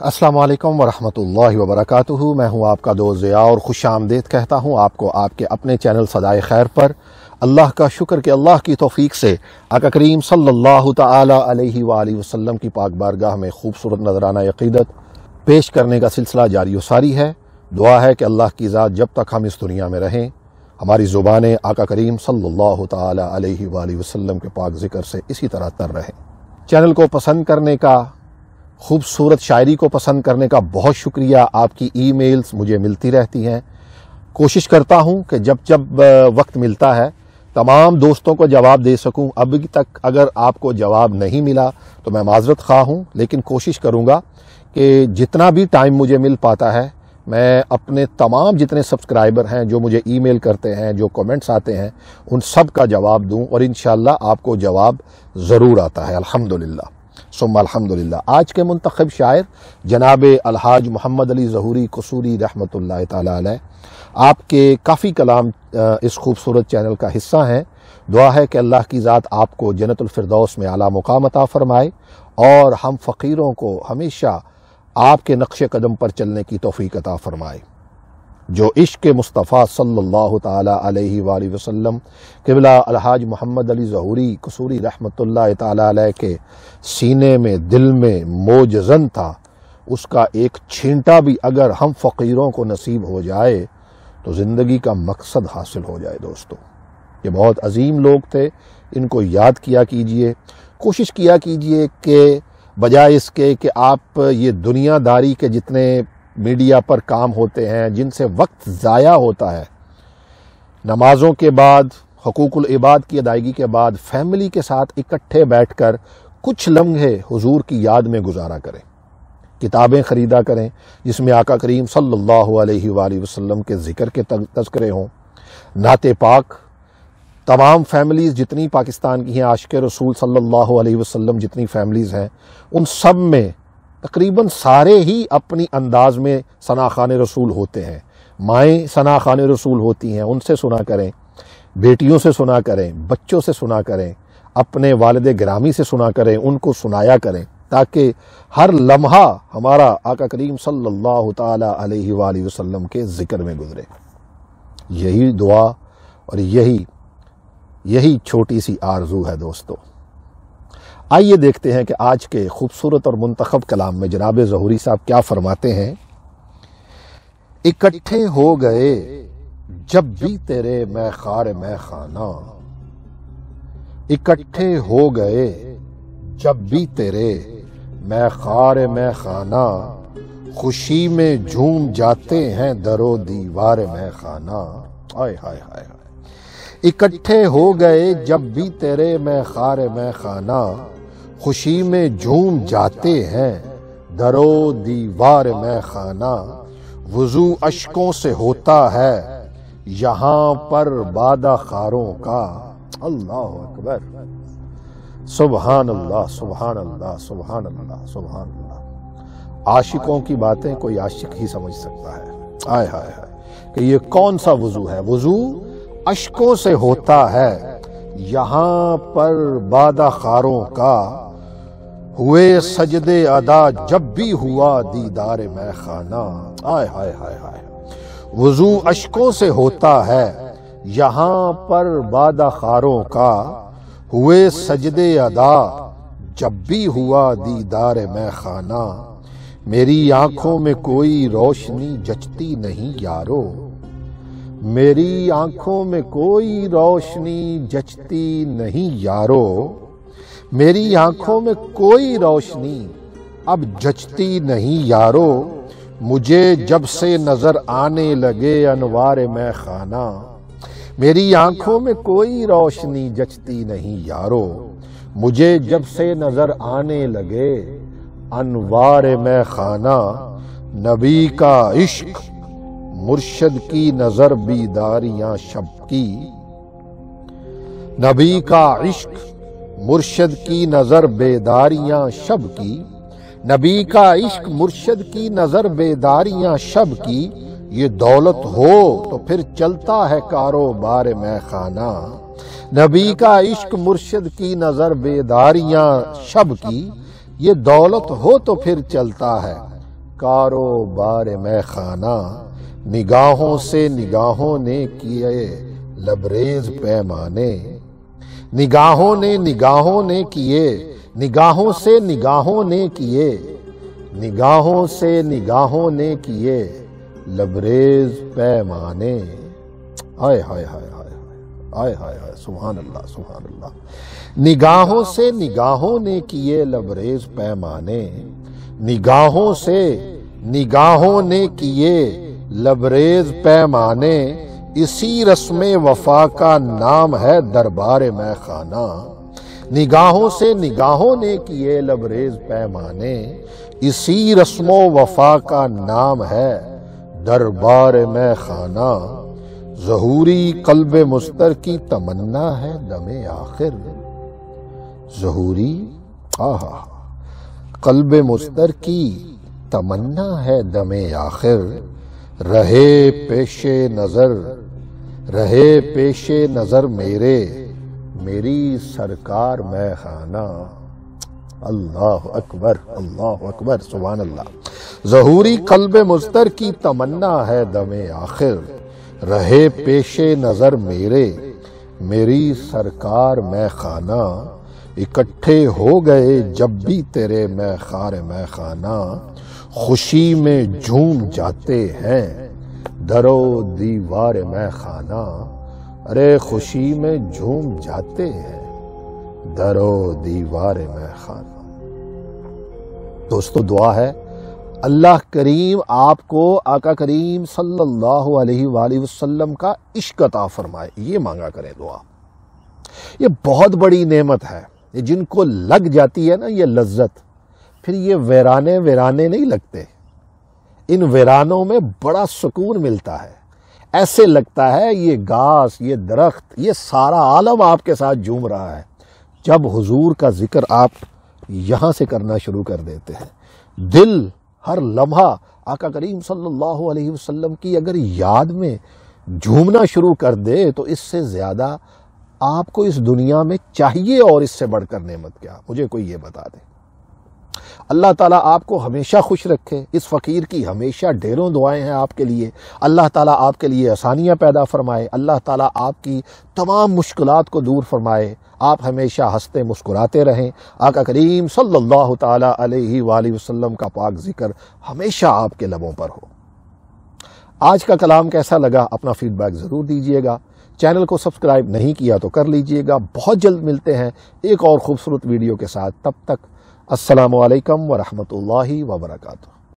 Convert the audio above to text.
अस्सलाम वालेकुम वरहमतुल्लाहि वबरकातुहू। मैं हूं आपका दोस्त ज़िया और खुश आमदीद कहता हूं आपको आपके अपने चैनल सदाए खैर पर। अल्लाह का शुक्र कि अल्लाह की तौफीक से आका करीम सल्लल्लाहु तआला अलैहि वालैहि वसल्लम की पाक बारगाह में खूबसूरत नजराना अक़ीदत पेश करने का सिलसिला जारी व सारी है। दुआ है कि अल्लाह की ज़ात जब तक हम इस दुनिया में रहें हमारी ज़ुबानें आका करीम सल्लल्लाहु तआला अलैहि वालैहि वसल्लम के पाक ज़िक्र से इसी तरह तर रहें। चैनल को पसंद करने का, खूबसूरत शायरी को पसंद करने का बहुत शुक्रिया। आपकी ईमेल्स मुझे मिलती रहती हैं। कोशिश करता हूं कि जब जब वक्त मिलता है तमाम दोस्तों को जवाब दे सकूं। अभी तक अगर आपको जवाब नहीं मिला तो मैं माजरत खा हूं, लेकिन कोशिश करूंगा कि जितना भी टाइम मुझे मिल पाता है मैं अपने तमाम जितने सब्सक्राइबर हैं, जो मुझे ईमेल करते हैं, जो कमेंट्स आते हैं, उन सब का जवाब दूं और इंशाअल्लाह आपको जवाब ज़रूर आता है। अल्हम्दुलिल्लाह सुम्मा अल्हम्दुलिल्लाह। आज के मुंतखब शायर जनाब अलहाज मोहम्मद अली ज़हूरी कसूरी रहमतुल्लाह ताला अलैह, आपके काफ़ी कलाम इस खूबसूरत चैनल का हिस्सा हैं। दुआ है कि अल्लाह की ज़ात आपको जन्नतुल फिरदौस में आला मुकाम अता फरमाए और हम फ़कीरों को हमेशा आपके नक्शे कदम पर चलने की तौफीक अता फरमाए। जो इश्क मुस्तफ़ा सल्लल्लाहु ताला अलैहि वालैहि वसल्लम क़िबला अलहाज मोहम्मद अली ज़हूरी कसूरी रहमतुल्लाह ताला अलैह के सीने में, दिल में मोजज़न था, उसका एक छींटा भी अगर हम फ़कीरों को नसीब हो जाए तो ज़िंदगी का मकसद हासिल हो जाए। दोस्तों, ये बहुत अजीम लोग थे, इनको याद किया कीजिए। कोशिश किया कीजिए कि बजाय इसके कि आप ये दुनियादारी के जितने मीडिया पर काम होते हैं, जिनसे वक्त ज़ाया होता है, नमाजों के बाद, हकूकुल इबाद की अदायगी के बाद फैमिली के साथ इकट्ठे बैठकर कुछ लम्हे हुजूर की याद में गुजारा करें। किताबें ख़रीदा करें जिसमें आका करीम सल्लल्लाहु अलैहि वालैहि वसल्लम के ज़िक्र के तज़किरे हों। नाते पाक तमाम फैमिलीज़ जितनी पाकिस्तान की हैं, आशिक़ रसूल सल्लल्लाहु अलैहि वसल्लम जितनी फैमिलीज़ हैं, उन सब में तकरीबन सारे ही अपनी अंदाज में सना खाने रसूल होते हैं। माएँ सना खाने रसूल होती हैं, उनसे सुना करें, बेटियों से सुना करें, बच्चों से सुना करें, अपने वालिद गिरामी से सुना करें, उनको सुनाया करें, ताकि हर लम्हा हमारा आका करीम सल्लल्लाहु ताला अलैहि वालैहि वसल्लम के ज़िक्र में गुजरे। यही दुआ और यही छोटी सी आरज़ू है। दोस्तों, आइए देखते हैं कि आज के खूबसूरत और मुंतखब कलाम में जनाब ज़हूरी साहब क्या फरमाते हैं। इकट्ठे हो गए जब भी तेरे मैं खार मैं खाना, इकट्ठे हो गए जब भी तेरे मैं खार मैं खाना, खुशी में झूम जाते हैं दरो दीवार मैं खाना। हाय हाय हाय हाय। इकट्ठे हो गए जब भी तेरे मैं खार मैं खाना, खुशी में झूम जाते हैं दरो दीवार में खाना। वुज़ू अश्कों से होता है यहाँ पर बादा खारों का। अल्लाह अकबर, सुबहान अल्लाह सुबहान अल्लाह सुबहान अल्लाह सुबहान अल्लाह। आशिकों की बातें कोई आशिक ही समझ सकता है। हाय हाय हाय कि ये कौन सा वुज़ू है। वुज़ू अश्कों से होता है यहाँ पर बादा खारों का, हुए सजदे अदा जब भी हुआ दीदार मैं खाना। हाय हाय हाय हाय। वुज़ू अश्कों से होता है यहाँ पर बादा खारों का, हुए सजदे अदा जब भी हुआ दीदार मैं खाना। मेरी आंखों में कोई रोशनी जचती नहीं यारो, मेरी आंखों में कोई रोशनी जचती नहीं यारो, मेरी आंखों में कोई रोशनी अब जचती नहीं यारो। मुझे जब से नजर आने लगे अनवार मैं खाना, मेरी आंखों में कोई रोशनी जचती नहीं यारो। मुझे जब से नजर आने लगे अनवार मैं खाना। नबी का इश्क मुर्शद की नजर बीदारियां शब की, नबी का इश्क मुर्शद की नजर बेदारियां शब की, नबी का इश्क मुर्शद की नजर बेदारियां शब की। ये दौलत हो तो फिर चलता है कारोबार मैं खाना। नबी का इश्क मुर्शद की नजर बेदारियां शब की, ये दौलत हो तो फिर चलता है کاروبار میں خانہ، نگاہوں سے نگاہوں نے کیے لبریز پیمانے، نگاہوں نے کیے، نگاہوں سے نگاہوں نے کیے، نگاہوں سے نگاہوں نے کیے لبریز پیمانے۔ ہائے ہائے ہائے ہائے ہائے ہائے ہائے، سبحان اللہ سبحان اللہ۔ نگاہوں سے نگاہوں نے کیے لبریز پیمانے، نگاہوں سے نگاہوں نے کیے لبریز پیمانے، اسی رسم وفا کا نام ہے دربار میں خانہ، نگاہوں سے نگاہوں نے کیے لبریز پیمانے، اسی رسم و وفا کا نام ہے دربار میں خانہ، ظہوری قلب مضطر کی تمنا ہے دم آخر، ظہوری قلب مضطر کی تمنا ہے دم آخر، رہے پیش نظر میری سرکار میں خانہ۔ اللہ اکبر سبحان اللہ۔ ظہوری قلب مضطر کی تمنا ہے دم آخر، رہے پیش نظر میری سرکار میں خانہ، اکٹھے ہو گئے جب بھی تیرے میں خار میں خانہ، خوشی میں جھوم جاتے ہیں در و دیوار میں خانہ، ارے خوشی میں جھوم جاتے ہیں در و دیوار میں خانہ۔ دوستو دعا ہے اللہ کریم آپ کو آقا کریم صلی اللہ علیہ وآلہ وسلم کا عشق عطا فرمائے، یہ مانگا کریں دعا۔ یہ بہت بڑی نعمت ہے، یہ جن کو لگ جاتی ہے نا یہ لذت، پھر یہ ویرانے نہیں لگتے، ان ویرانوں میں بڑا سکون ملتا ہے، ایسے لگتا ہے یہ گھاس، یہ درخت، یہ سارا عالم آپ کے ساتھ جھوم رہا ہے جب حضور کا ذکر آپ یہاں سے کرنا شروع کر دیتے ہیں۔ دل ہر لمحہ آقا کریم صلی اللہ علیہ وسلم کی اگر یاد میں جھومنا شروع کر دے تو اس سے زیادہ آپ کو اس دنیا میں چاہیے، اور اس سے بڑھ کر نعمت کیا؟ مجھے کوئی یہ بتا دے۔ اللہ تعالیٰ آپ کو ہمیشہ خوش رکھے، اس فقیر کی ہمیشہ ڈھیروں دعائیں ہیں آپ کے لیے، اللہ تعالیٰ آپ کے لیے آسانیاں پیدا فرمائے، اللہ تعالیٰ آپ کی تمام مشکلات کو دور فرمائے، آپ ہمیشہ ہنستے مسکراتے رہیں، آقا کریم صلی اللہ تعالیٰ علیہ وآلہ وسلم کا پاک ذکر ہمیشہ آپ کے لبوں پر ہو۔ آج کا کلام کیسا لگا اپنا فیڈ بیک ضرور دیجیے گا، چینل کو سبسکرائب نہیں کیا تو کر لیجیے گا۔ بہت جلد ملتے ہیں ایک اور خوبصورت ویڈیو کے ساتھ، تب تک السلام علیکم ورحمۃ اللہ وبرکاتہ۔